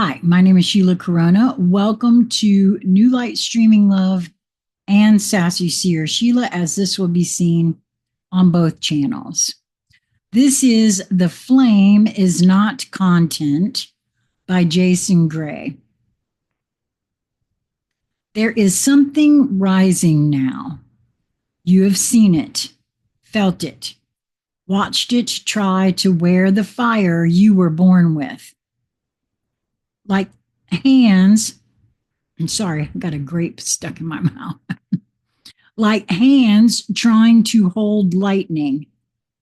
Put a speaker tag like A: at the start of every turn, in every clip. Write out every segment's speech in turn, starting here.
A: Hi, my name is Sheila Corona. Welcome to New Light Streaming Love and Sassy Seer Sheila, as this will be seen on both channels. This is The Flame is Not Content by Jason Gray. There is something rising now. You have seen it, felt it, watched it try to wear the fire you were born with. Like hands, I'm sorry, I got a grape stuck in my mouth. Like hands trying to hold lightning,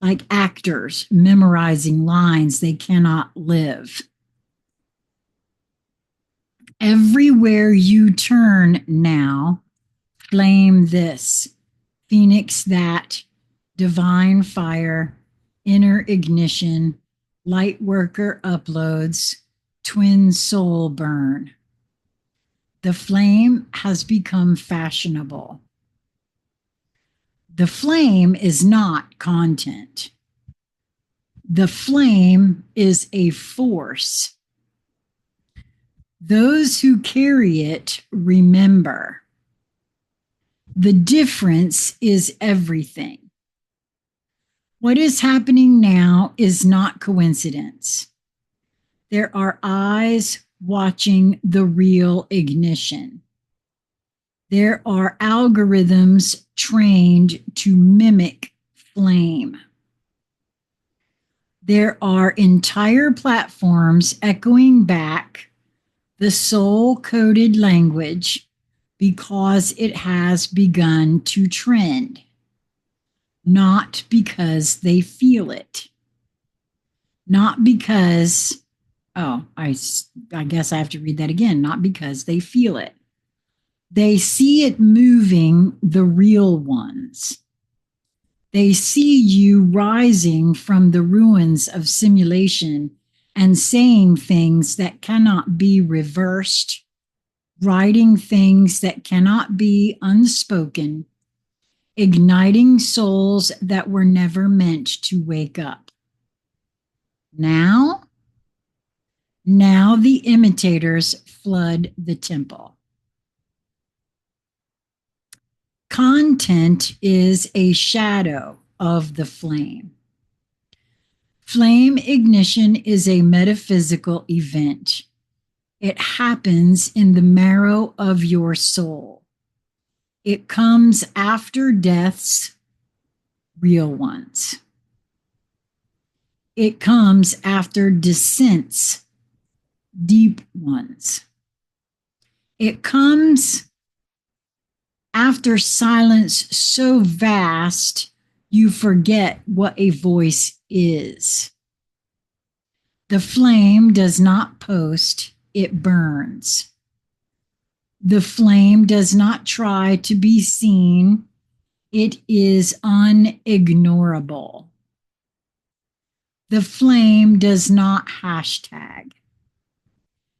A: like actors memorizing lines they cannot live. Everywhere you turn now, flame this, phoenix that, divine fire, inner ignition, light worker uploads, twin soul burn. The flame has become fashionable. The flame is not content. The flame is a force. Those who carry it remember. The difference is everything. What is happening now is not coincidence. There are eyes watching the real ignition. There are algorithms trained to mimic flame. There are entire platforms echoing back the soul-coded language because it has begun to trend, not because they feel it, not because, I guess I have to read that again, not because they feel it. They see it moving the real ones. They see you rising from the ruins of simulation and saying things that cannot be reversed, writing things that cannot be unspoken, igniting souls that were never meant to wake up. Now the imitators flood the temple. Content is a shadow of the flame. Flame ignition is a metaphysical event. It happens in the marrow of your soul. It comes after deaths, real ones. It comes after descents, deep ones. It comes after silence so vast, you forget what a voice is. The flame does not post, it burns. The flame does not try to be seen, it is unignorable. The flame does not hashtag.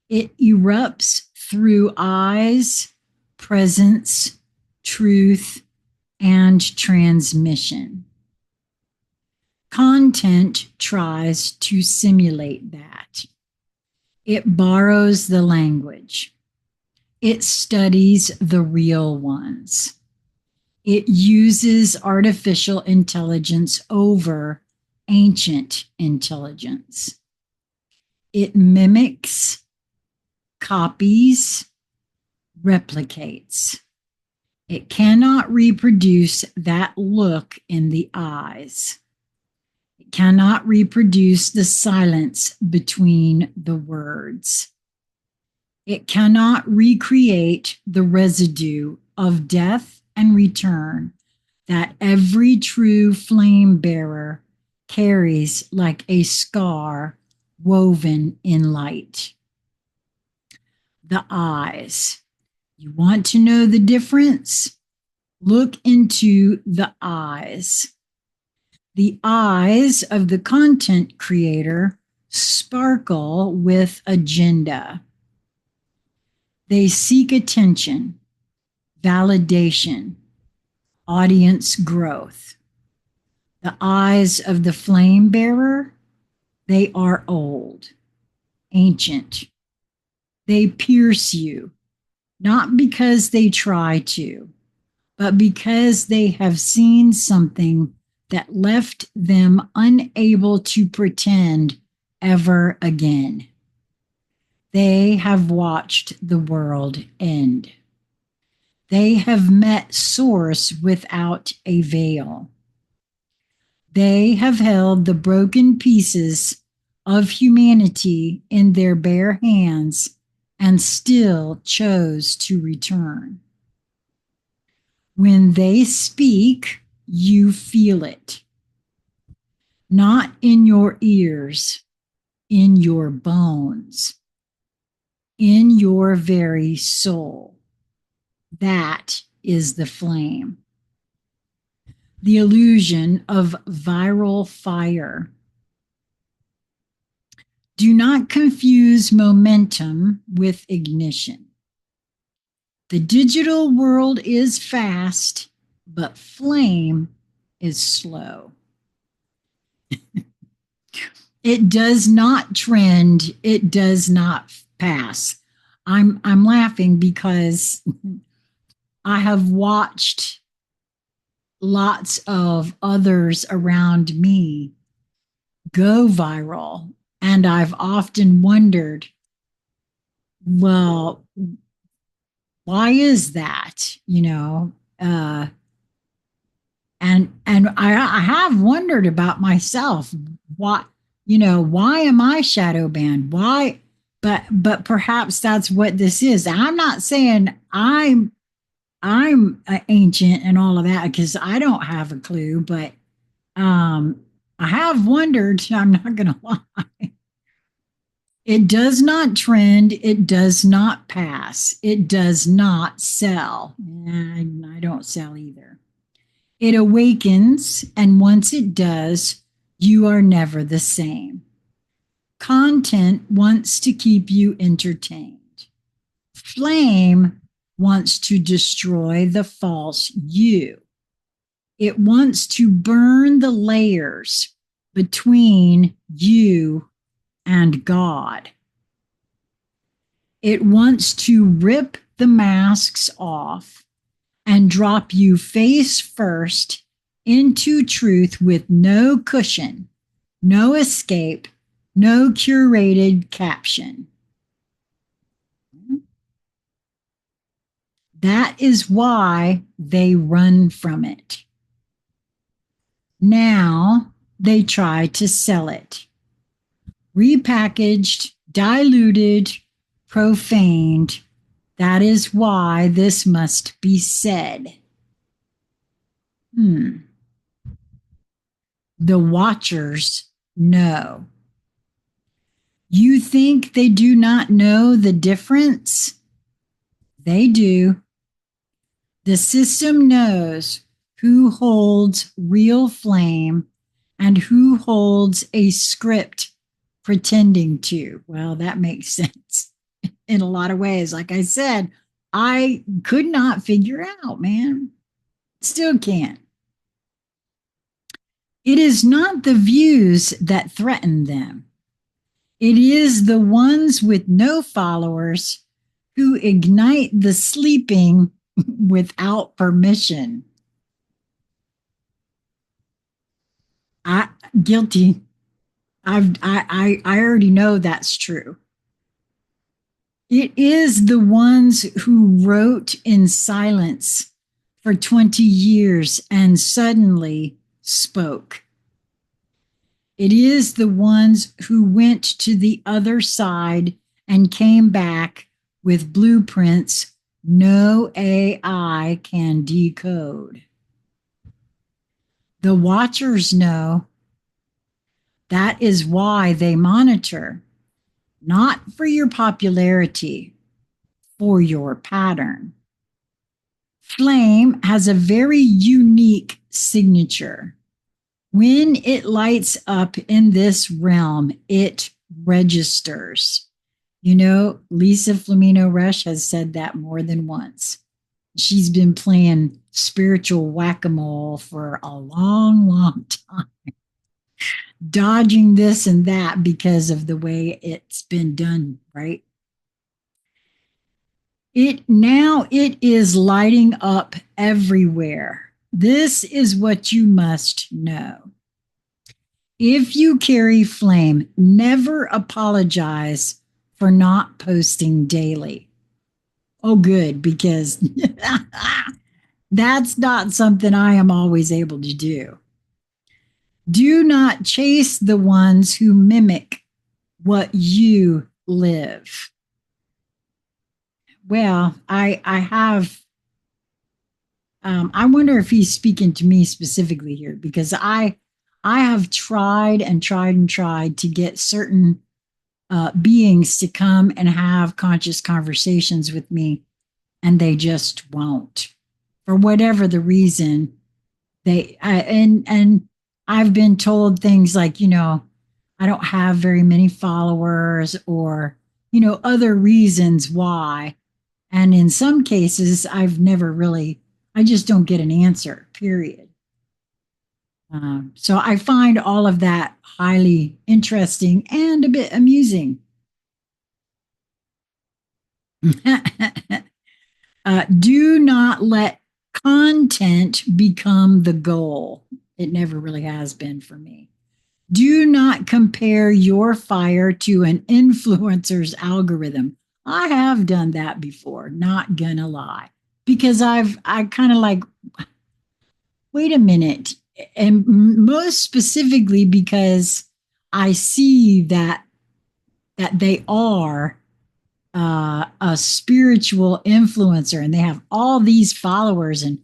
A: It erupts through eyes, presence, truth, and transmission. Content tries to simulate that. It borrows the language. It studies the real ones. It uses artificial intelligence over ancient intelligence. It mimics, copies, replicates. It cannot reproduce that look in the eyes. It cannot reproduce the silence between the words. It cannot recreate the residue of death and return that every true flame bearer carries like a scar woven in light. The eyes. You want to know the difference? Look into the eyes. The eyes of the content creator sparkle with agenda. They seek attention, validation, audience growth. The eyes of the flame bearer, they are old, ancient, They pierce you, not because they try to, but because they have seen something that left them unable to pretend ever again. They have watched the world end. They have met Source without a veil. They have held the broken pieces of humanity in their bare hands and still chose to return. When they speak, you feel it, not in your ears, in your bones, in your very soul. That is the flame. The illusion of viral fire. Do not confuse momentum with ignition. The digital world is fast, but flame is slow. It does not trend, it does not pass. I'm laughing because I have watched lots of others around me go viral, and I've often wondered, well, why is that? And I have wondered about myself. Why am I shadow banned? Why? But perhaps that's what this is. I'm not saying I'm ancient and all of that because I don't have a clue, but I have wondered. I'm not going to lie. It does not trend. It does not pass. It does not sell. And I don't sell either. It awakens, and once it does, you are never the same. Content wants to keep you entertained. Flame wants to destroy the false you. It wants to burn the layers between you and God. It wants to rip the masks off and drop you face first into truth with no cushion, no escape, no curated caption. That is why they run from it. Now they try to sell it. Repackaged, diluted, profaned. That is why this must be said. The watchers know. You think they do not know the difference? They do. The system knows who holds real flame and who holds a script pretending to. Well, that makes sense in a lot of ways. Like I said, I could not figure out, man. Still can't. It is not the views that threaten them. It is the ones with no followers who ignite the sleeping without permission. Guilty. I already know that's true. It is the ones who wrote in silence for 20 years and suddenly spoke. It is the ones who went to the other side and came back with blueprints no AI can decode. The watchers know. That is why they monitor, not for your popularity, for your pattern. Flame has a very unique signature. When it lights up in this realm, it registers. Lisa Flamino Rush has said that more than once. She's been playing spiritual whack-a-mole for a long, long time, dodging this and that because of the way it's been done, right? It is lighting up everywhere. This is what you must know. If you carry flame, never apologize for not posting daily. Oh, good, because that's not something I am always able to do. Do not chase the ones who mimic what you live. Well, I have. I wonder if he's speaking to me specifically here because I have tried and tried and tried to get certain beings to come and have conscious conversations with me, and they just won't, for whatever the reason. And I've been told things like, I don't have very many followers, or other reasons why. And in some cases, I just don't get an answer, period. So I find all of that highly interesting and a bit amusing. Do not let content become the goal. It never really has been for me. Do not compare your fire to an influencer's algorithm. I have done that before, not gonna lie, because I kind of like, wait a minute. And most specifically because I see that they are a spiritual influencer, and they have all these followers, and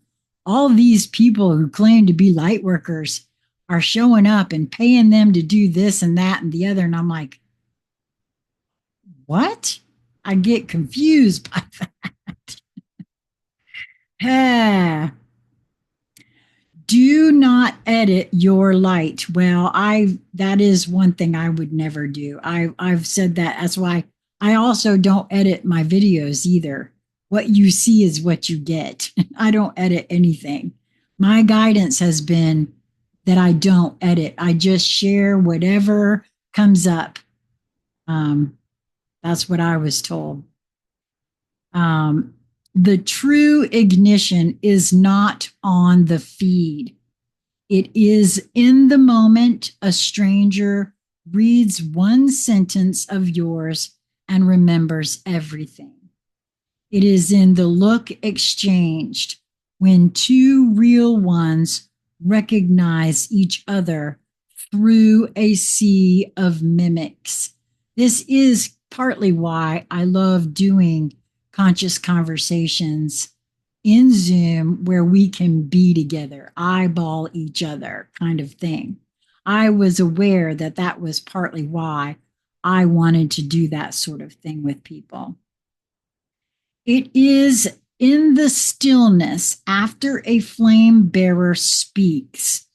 A: all these people who claim to be light workers are showing up and paying them to do this and that and the other. And I'm like, what? I get confused by that. Do not edit your light. Well, that is one thing I would never do. I've said that. That's why I also don't edit my videos either. What you see is what you get. I don't edit anything. My guidance has been that I don't edit. I just share whatever comes up. That's what I was told. The true ignition is not on the feed. It is in the moment a stranger reads one sentence of yours and remembers everything. It is in the look exchanged when two real ones recognize each other through a sea of mimics. This is partly why I love doing conscious conversations in Zoom, where we can be together, eyeball each other, kind of thing. I was aware that that was partly why I wanted to do that sort of thing with people. It is in the stillness after a flame bearer speaks,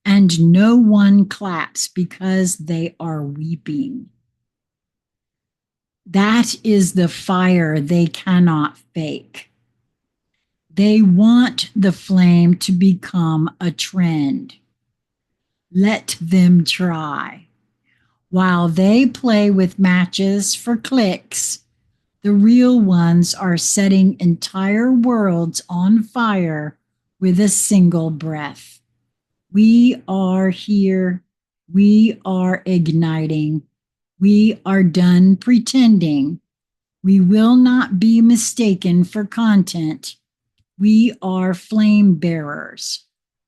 A: and no one claps because they are weeping. That is the fire they cannot fake. They want the flame to become a trend. Let them try. While they play with matches for clicks, the real ones are setting entire worlds on fire with a single breath. We are here. We are igniting. We are done pretending. We will not be mistaken for content. We are flame bearers.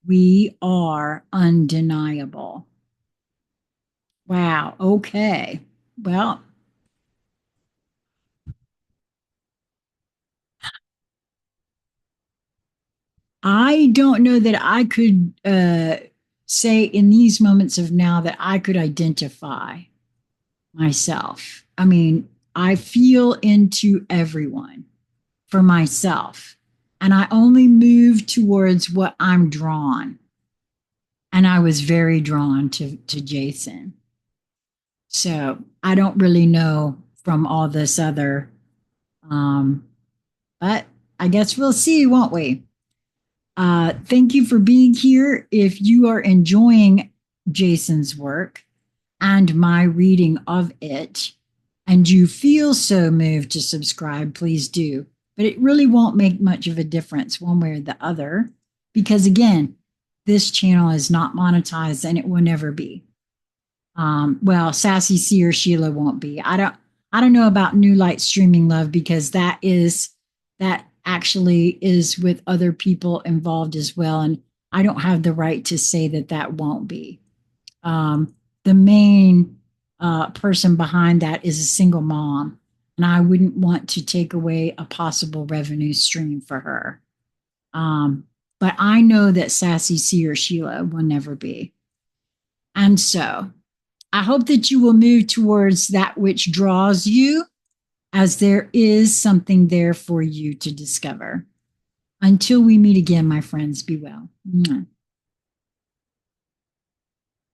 A: We are undeniable. Wow. Okay. Well, I don't know that I could say in these moments of now that I could identify myself. I mean, I feel into everyone for myself, and I only move towards what I'm drawn. And I was very drawn to Jason. So I don't really know from all this other, um, but I guess we'll see, won't we? Thank you for being here. If you are enjoying Jason's work and my reading of it, and you feel so moved to subscribe, please do. but it really won't make much of a difference one way or the other because, again, this channel is not monetized and it will never be. Well, Sassy C or Sheila won't be. I don't know about New Light Streaming Love because that actually is with other people involved as well, and I don't have the right to say that that won't be. The main person behind that is a single mom, and I wouldn't want to take away a possible revenue stream for her. But I know that Sassy C or Sheila will never be. And so I hope that you will move towards that which draws you, as there is something there for you to discover. Until we meet again, my friends, be well. Mwah.